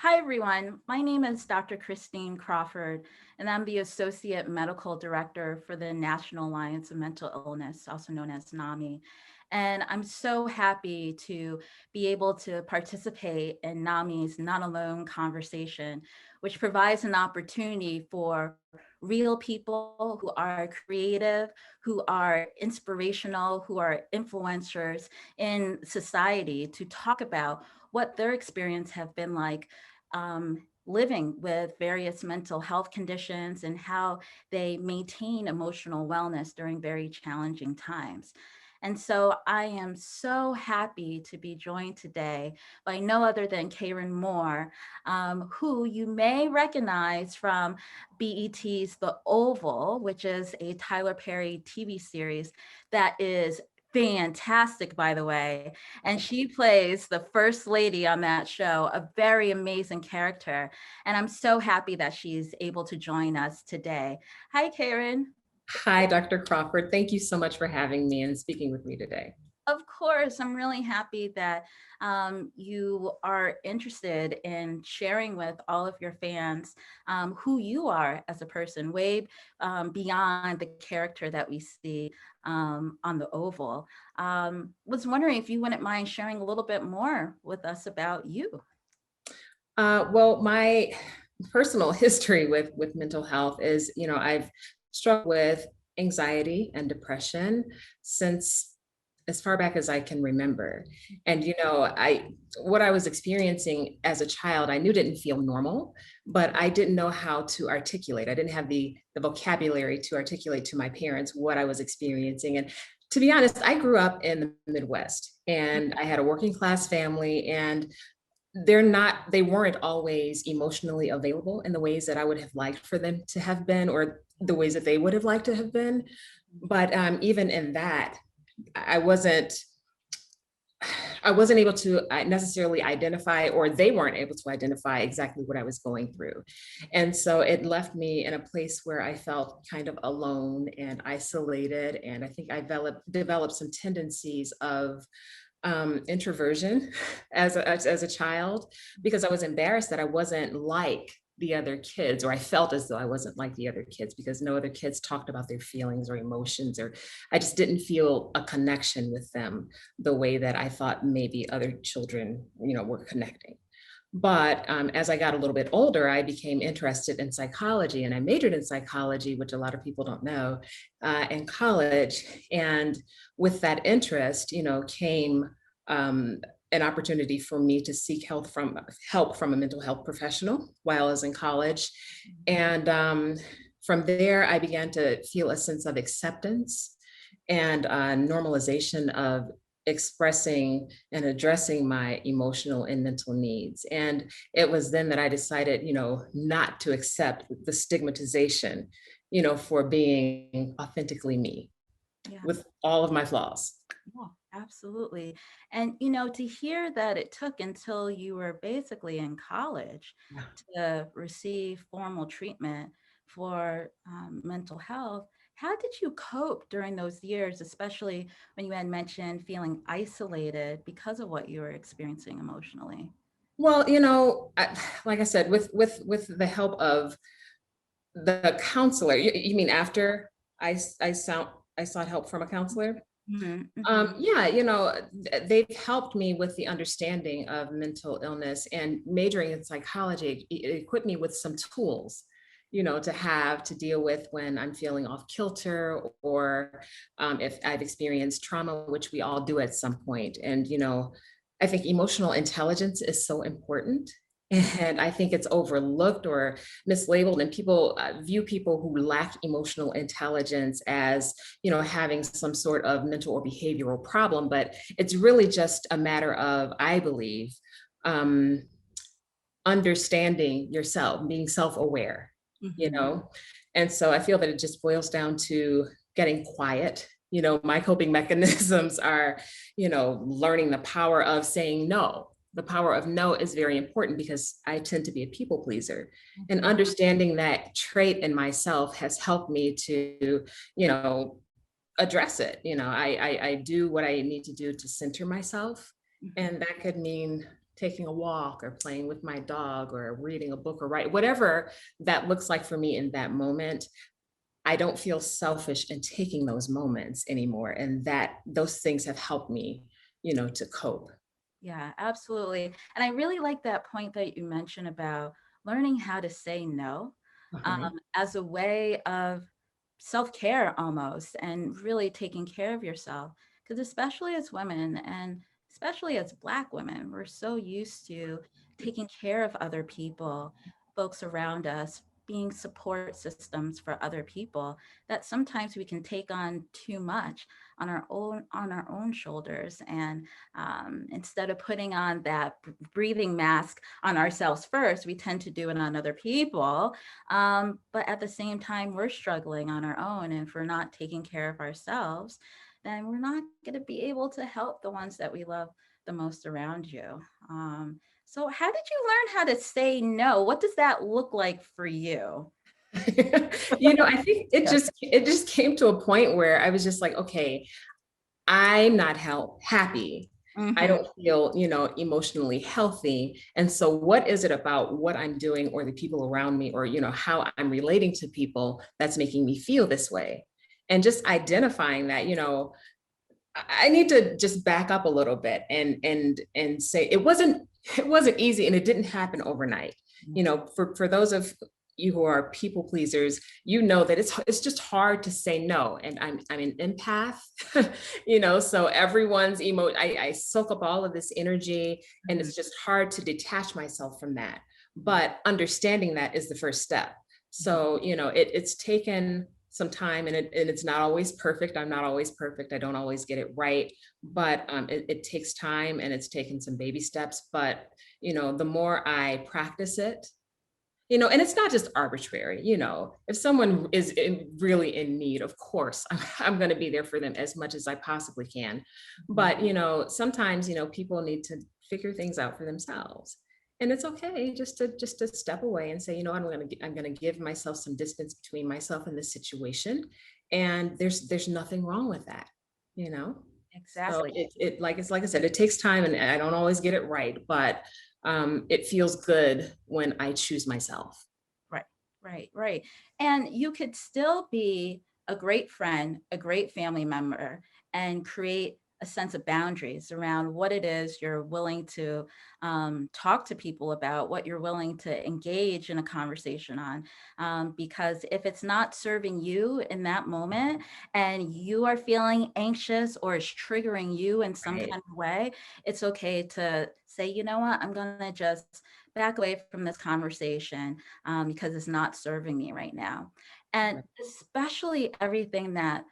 Hi, everyone. My name is Dr. Christine Crawford, and I'm the Associate Medical Director for the National Alliance of Mental Illness, also known as NAMI. And I'm so happy to be able to participate in NAMI's Not Alone conversation, which provides an opportunity for real people who are creative, who are inspirational, who are influencers in society to talk about what their experience have been like living with various mental health conditions and how they maintain emotional wellness during very challenging times. And so I am so happy to be joined today by no other than Kron Moore, who you may recognize from BET's The Oval, which is a Tyler Perry TV series that is fantastic, by the way. And she plays the first lady on that show, a very amazing character. And I'm so happy that she's able to join us today. Hi, Kron. Hi, Dr. Crawford. Thank you so much for having me and speaking with me today. Of course, I'm really happy that you are interested in sharing with all of your fans who you are as a person, way beyond the character that we see on the Oval. Was wondering if you wouldn't mind sharing a little bit more with us about you. Well, my personal history with mental health is, I've struggled with anxiety and depression since as far back as I can remember. And, what I was experiencing as a child, I knew didn't feel normal, but I didn't know how to articulate. I didn't have the vocabulary to articulate to my parents what I was experiencing. And to be honest, I grew up in the Midwest and I had a working class family, and they weren't always emotionally available in the ways that I would have liked for them to have been, or the ways that they would have liked to have been. But even in that, I wasn't able to necessarily identify, or they weren't able to identify exactly what I was going through. And so it left me in a place where I felt kind of alone and isolated. And I think I developed some tendencies of introversion as a child, because I was embarrassed that I wasn't like the other kids, or I felt as though I wasn't like the other kids because no other kids talked about their feelings or emotions, or I just didn't feel a connection with them the way that I thought maybe other children, were connecting. But as I got a little bit older, I became interested in psychology, and I majored in psychology, which a lot of people don't know, in college. And with that interest, came an opportunity for me to seek help from a mental health professional while I was in college. And from there, I began to feel a sense of acceptance and normalization of expressing and addressing my emotional and mental needs. And it was then that I decided, not to accept the stigmatization, for being authentically me, Yeah. with all of my flaws. Yeah, absolutely. And, to hear that it took until you were basically in college Yeah. to receive formal treatment for mental health, how did you cope during those years, especially when you had mentioned feeling isolated because of what you were experiencing emotionally? Well, like I said, with the help of the counselor, you mean after I sought help from a counselor? Mhm, mhm. Yeah, they've helped me with the understanding of mental illness, and majoring in psychology, it equipped me with some tools, to have to deal with when I'm feeling off kilter, or if I've experienced trauma, which we all do at some point. And, I think emotional intelligence is so important. And I think it's overlooked or mislabeled, and people view people who lack emotional intelligence as, having some sort of mental or behavioral problem. But it's really just a matter of, I believe, um, understanding yourself, being self-aware, you Mhm. know? And so I feel that it just boils down to getting quiet. My coping mechanisms are, learning the power of saying no. The power of no is very important because I tend to be a people pleaser. And Mhm. understanding that trait in myself has helped me to, you know, address it. I do what I need to do to center myself. Mhm. And that could mean taking a walk or playing with my dog or reading a book or write, whatever that looks like for me in that moment, I don't feel selfish in taking those moments anymore. And that those things have helped me, to cope. Yeah, absolutely. And I really like that point that you mentioned about learning how to say no, Uh-huh. as a way of self-care almost, and really taking care of yourself. Because especially as women, and especially as Black women, we're so used to taking care of other people, folks around us, being support systems for other people, that sometimes we can take on too much on our own shoulders. And instead of putting on that breathing mask on ourselves first, we tend to do it on other people. But at the same time, we're struggling on our own. And if we're not taking care of ourselves, then we're not going to be able to help the ones that we love the most around you. So, how did you learn how to say no? What does that look like for you? I think it just came to a point where I was just like, okay, I'm not happy. I Hmm. don't feel, emotionally healthy. And so what is it about what I'm doing or the people around me or, how I'm relating to people that's making me feel this way? And just identifying that, I need to just back up a little bit and say it wasn't easy and it didn't happen overnight. For those of you who are people pleasers, that it's just hard to say no. And I'm an empath, so everyone's I soak up all of this energy and Hmm. it's just hard to detach myself from that. But understanding that is the first step. So, it's taken some time and it's not always perfect. I'm not always perfect. I don't always get it right, but it takes time and it's taken some baby steps. But, the more I practice it, and it's not just arbitrary, if someone is really in need, of course, I'm going to be there for them as much as I possibly can. But, sometimes, people need to figure things out for themselves. And it's okay just to step away and say, I'm going to give myself some distance between myself and this situation. And there's nothing wrong with that, you know? So Exactly. it's like I said, it takes time and I don't always get it right, but it feels good when I choose myself. Right, right. And you could still be a great friend, a great family member, and create a sense of boundaries around what it is you're willing to talk to people about, what you're willing to engage in a conversation on. Because if it's not serving you in that moment and you are feeling anxious or it's triggering you in some Right. kind of way, it's okay to say, you know what, I'm going to just back away from this conversation because it's not serving me right now. And especially everything that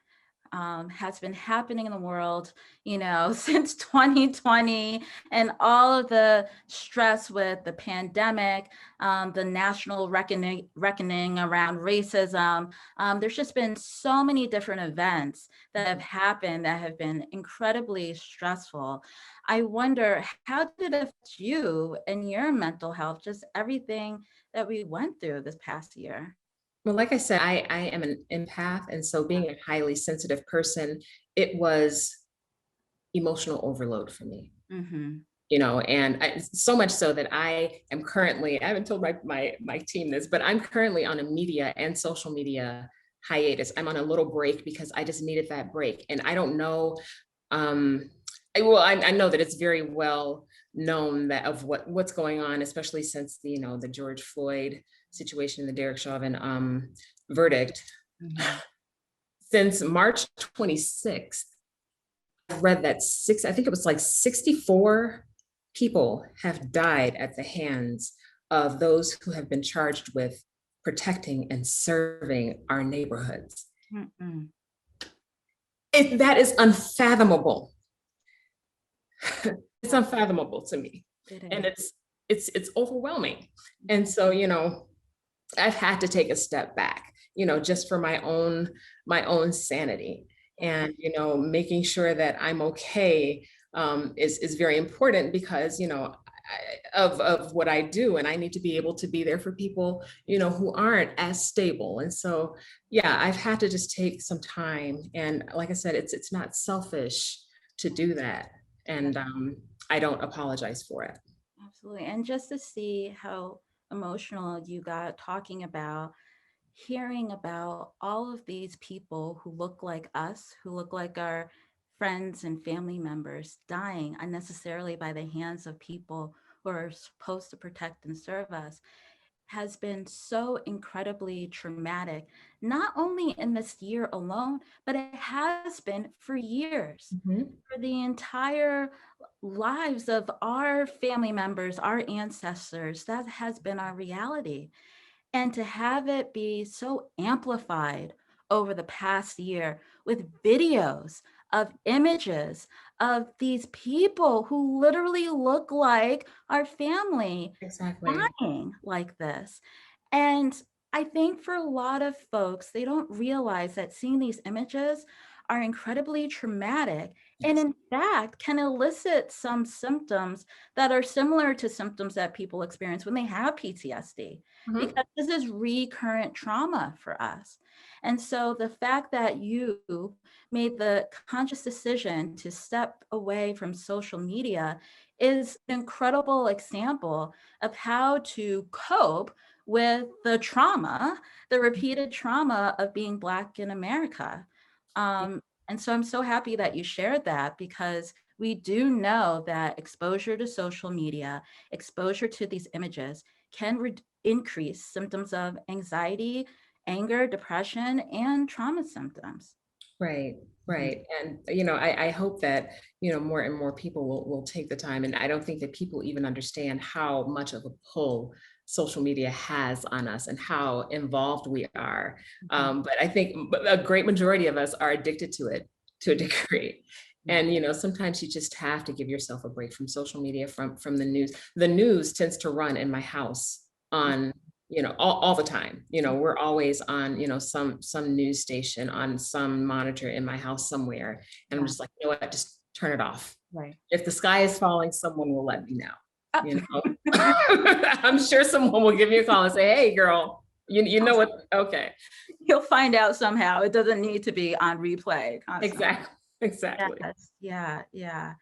has been happening in the world, since 2020, and all of the stress with the pandemic, the national reckoning around racism. There's just been so many different events that have happened that have been incredibly stressful. I wonder, how did it affect you and your mental health, just everything that we went through this past year? Well, like I said, I am an empath. And so being a highly sensitive person, it was emotional overload for me. Mm-hmm. And so much so that I haven't told my team this, but I'm currently on a media and social media hiatus. I'm on a little break because I just needed that break. And I don't know, um, I know that it's very well known that of what's going on, especially since the George Floyd situation, the Derek Chauvin verdict. Mm-hmm. Since March 26th, I read that I think it was like 64 people have died at the hands of those who have been charged with protecting and serving our neighborhoods. Mm-mm. That is unfathomable. It's unfathomable to me. It And is. it's overwhelming. And so, I've had to take a step back, just for my own sanity. Yeah. And, making sure that I'm okay is very important because, of what I do. And I need to be able to be there for people, who aren't as stable. And so, yeah, I've had to just take some time. And like I said, it's not selfish to do that. And I don't apologize for it. Absolutely. And just to see how emotional you got talking about hearing about all of these people who look like us, who look like our friends and family members dying unnecessarily by the hands of people who are supposed to protect and serve us has been so incredibly traumatic, not only in this year alone, but it has been for years, Mhm. for the entire lives of our family members, our ancestors. That has been our reality. And to have it be so amplified over the past year with videos of images of these people who literally look like our family Exactly. dying like this. And I think for a lot of folks, they don't realize that seeing these images are incredibly traumatic and, Yes. in fact, can elicit some symptoms that are similar to symptoms that people experience when they have PTSD, Mhm. because this is recurrent trauma for us. And so the fact that you made the conscious decision to step away from social media is an incredible example of how to cope with the trauma, the repeated trauma of being Black in America. And so I'm so happy that you shared that, because we do know that exposure to social media, exposure to these images can increase symptoms of anxiety, anger, depression, and trauma symptoms. Right, Mhm. right. And, I hope that, more and more people will take the time. And I don't think that people even understand how much of a pull social media has on us and how involved we are. Mhm. But I think a great majority of us are addicted to it to a degree. Yeah. And, sometimes you just have to give yourself a break from social media, from the news. The news tends to run in my house on all the time. We're always on, some news station on some monitor in my house somewhere. And I'm Yeah. just like, you know what, just turn it off. Right. If the sky is falling, someone will let me know, Uh, you know. I'm sure someone will give me a call and say, hey girl, you know what? Okay. You'll find out somehow. It doesn't need to be on replay constantly. Exactly. Exactly. Yes, yeah, yeah.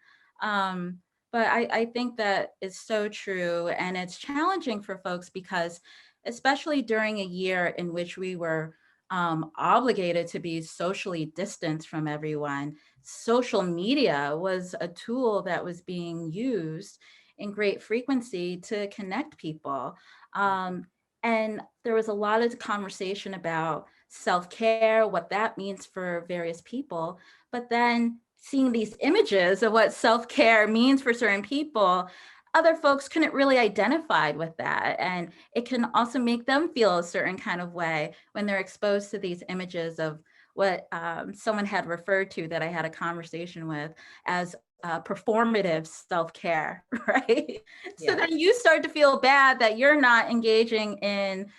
Um, but I think that is so true. And it's challenging for folks because, especially during a year in which we were obligated to be socially distanced from everyone, social media was a tool that was being used in great frequency to connect people. Um, and there was a lot of conversation about self-care, what that means for various people. But then seeing these images of what self-care means for certain people, other folks couldn't really identify with that. And it can also make them feel a certain kind of way when they're exposed to these images of what someone had referred to that I had a conversation with as performative self-care, right? So Yeah, then you start to feel bad that you're not engaging in,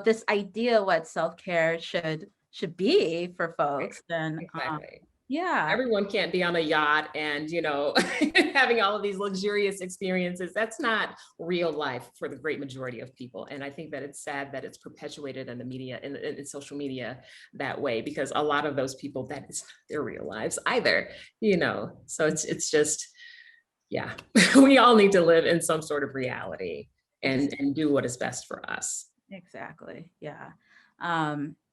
this idea what self-care should be for right. folks. And Exactly. yeah, Everyone can't be on a yacht and having all of these luxurious experiences. That's not real life for the great majority of people. And I think that it's sad that it's perpetuated in the media, in social media, that way, because a lot of those people, that is not their real lives either. So it's just, yeah. We all need to live in some sort of reality ex- and do what is best for us. exactly. Yeah.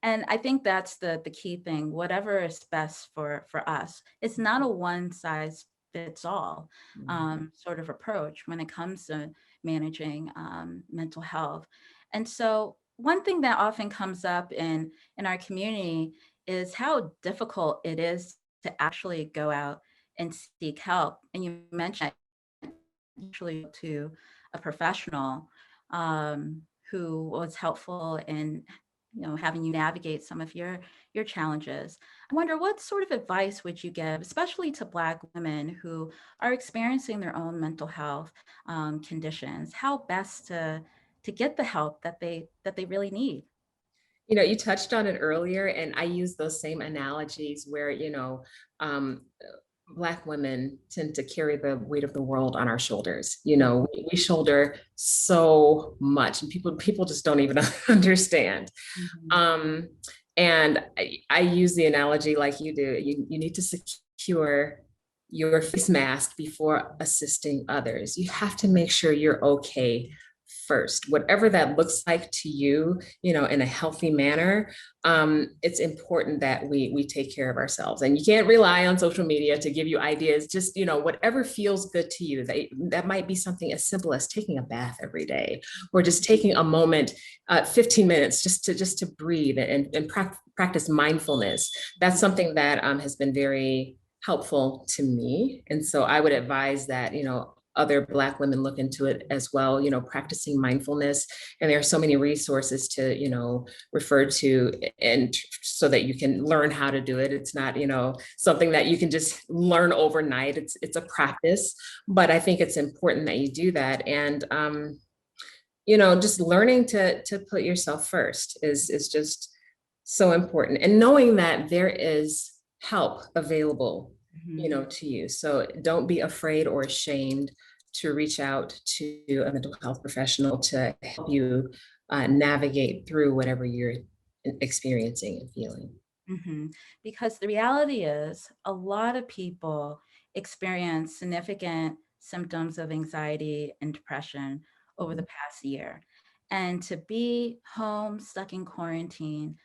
And I think that's the key thing, whatever is best for us. It's not a one size fits all Mhm. sort of approach when it comes to managing mental health. And so one thing that often comes up in our community is how difficult it is to actually go out and seek help. And you mentioned actually to a professional who was helpful in having you navigate some of your challenges. I wonder, what sort of advice would you give, especially to Black women who are experiencing their own mental health conditions, how best to get the help that they really need? You touched on it earlier, and I use those same analogies where, um, Black women tend to carry the weight of the world on our shoulders. We shoulder so much, and people just don't even understand. Mhm. Um, and I use the analogy like you do. You need to secure your face mask before assisting others. You have to make sure you're okay first, whatever that looks like to you, in a healthy manner. It's important that we take care of ourselves, and you can't rely on social media to give you ideas. Just, whatever feels good to you. That might be something as simple as taking a bath every day, or just taking a moment, 15 minutes, just to breathe and practice mindfulness. That's something that has been very helpful to me. And so I would advise that, other Black women look into it as well, practicing mindfulness. And there are so many resources to, refer to, and so that you can learn how to do it. It's not, something that you can just learn overnight. It's a practice, but I think it's important that you do that. And, just learning to put yourself first is just so important. And knowing that there is help available, to you. So don't be afraid or ashamed to reach out to a mental health professional to help you navigate through whatever you're experiencing and feeling. Because the reality is, a lot of people experience significant symptoms of anxiety and depression over the past year. And to be home, stuck in quarantine,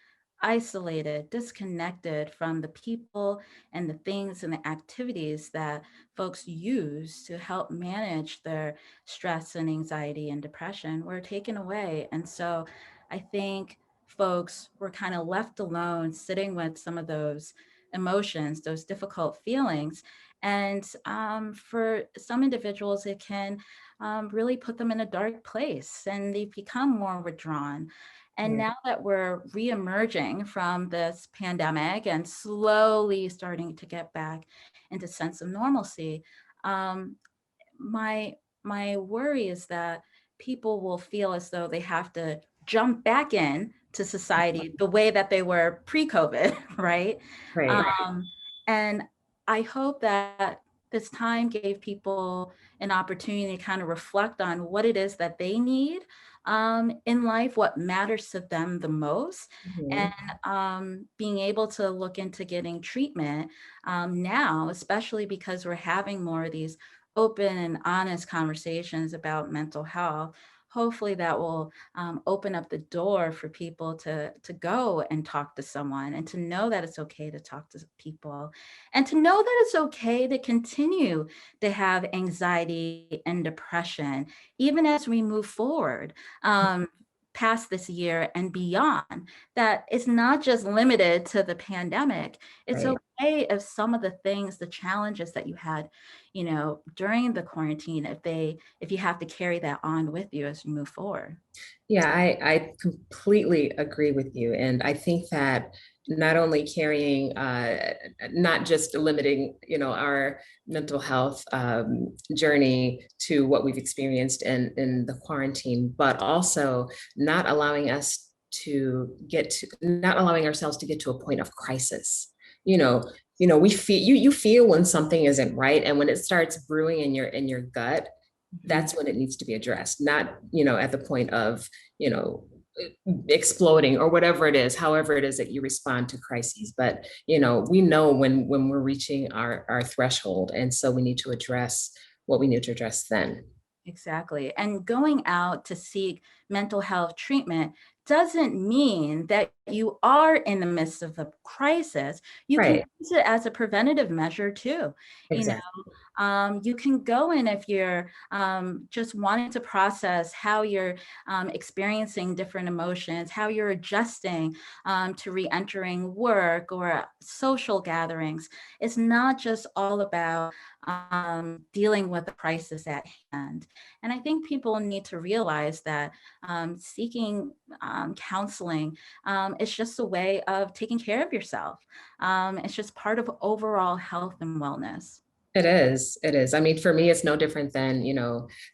isolated, disconnected from the people and the things and the activities that folks use to help manage their stress and anxiety and depression were taken away. And so I think folks were kind of left alone sitting with some of those emotions, those difficult feelings. And for some individuals, it can really put them in a dark place and they become more withdrawn. And Right. now that we're reemerging from this pandemic and slowly starting to get back into sense of normalcy, um, my my worry is that people will feel as though they have to jump back in to society the way that they were pre-COVID, right? Right. And I hope that this time gave people an opportunity to kind of reflect on what it is that they need in life, what matters to them the most, and Mhm. being able to look into getting treatment now, especially because we're having more of these open and honest conversations about mental health. Hopefully that will open up the door for people to go and talk to someone and to know that it's okay to talk to people and to know that it's okay to continue to have anxiety and depression, even as we move forward past this year and beyond, that it's not just limited to the pandemic. It's Right. okay if some of the things, the challenges that you had during the quarantine, if you have to carry that on with you as you move forward. Yeah, I completely agree with you. And I think that not only carrying, not just limiting, our mental health journey to what we've experienced in the quarantine, but also not allowing not allowing ourselves to get to a point of crisis. You know, we feel you feel when something isn't right, and when it starts brewing in your gut, Mhm. that's when it needs to be addressed, not, at the point of, you know, exploding or whatever it is, however it is that you respond to crises. But, we know when we're reaching our threshold. And so we need to address what we need to address then. Exactly. And going out to seek mental health treatment doesn't mean that you are in the midst of a crisis. You can Right. use it as a preventative measure too. You know, Exactly. you can go in if you're just wanting to process how you're experiencing different emotions, how you're adjusting to re-entering work or social gatherings. It's not just all about dealing with the crisis at hand. And I think people need to realize that seeking counseling is just a way of taking care of yourself. It's just part of overall health and wellness. It is. It is. I mean, for me, it's no different than,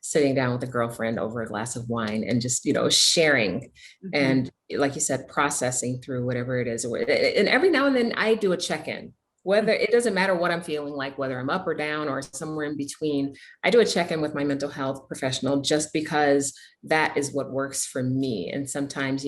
sitting down with a girlfriend over a glass of wine and just, sharing Mhm. and, like you said, processing through whatever it is. And every now and then I do a check-in whether it doesn't matter what I'm feeling like, whether I'm up or down or somewhere in between, I do a check-in with my mental health professional just because that is what works for me. And sometimes,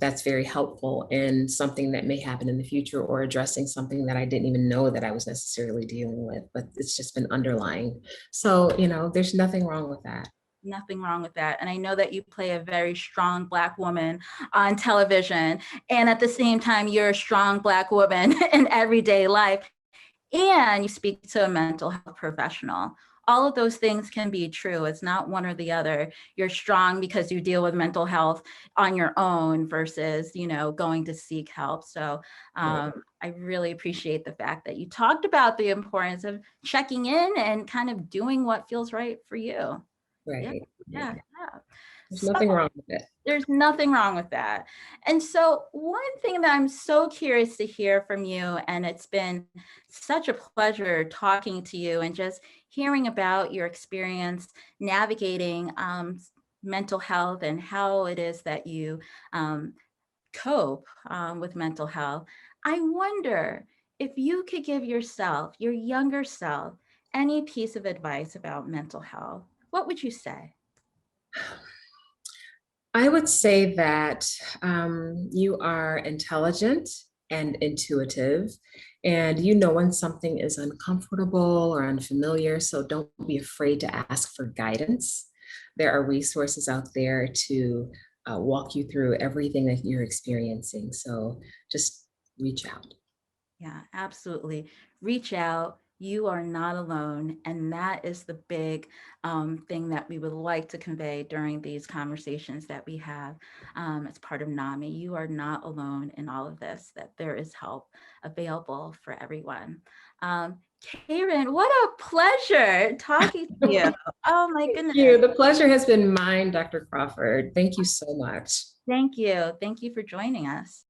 that's very helpful in something that may happen in the future or addressing something that I didn't even know that I was necessarily dealing with, but it's just been underlying. So, there's nothing wrong with that. Nothing wrong with that. And I know that you play a very strong Black woman on television. And at the same time, you're a strong Black woman in everyday life. And you speak to a mental health professional. All of those things can be true. It's not one or the other. You're strong because you deal with mental health on your own versus, going to seek help. So I really appreciate the fact that you talked about the importance of checking in and kind of doing what feels right for you. Right. Yeah. There's So nothing wrong with it. there's nothing wrong with that. And so one thing that I'm so curious to hear from you, and it's been such a pleasure talking to you and just hearing about your experience navigating mental health and how it is that you cope with mental health. I wonder if you could give yourself, your younger self, any piece of advice about mental health, what would you say? I would say that you are intelligent and intuitive, and you know when something is uncomfortable or unfamiliar, so don't be afraid to ask for guidance. There are resources out there to walk you through everything that you're experiencing, so just reach out. Yeah, absolutely. Reach out. You are not alone. And that is the big thing that we would like to convey during these conversations that we have as part of NAMI. You are not alone in all of this, that there is help available for everyone. Karen, what a pleasure talking to you. Oh my Thank goodness. you. The pleasure has been mine, Dr. Crawford. Thank you so much. Thank you. Thank you for joining us.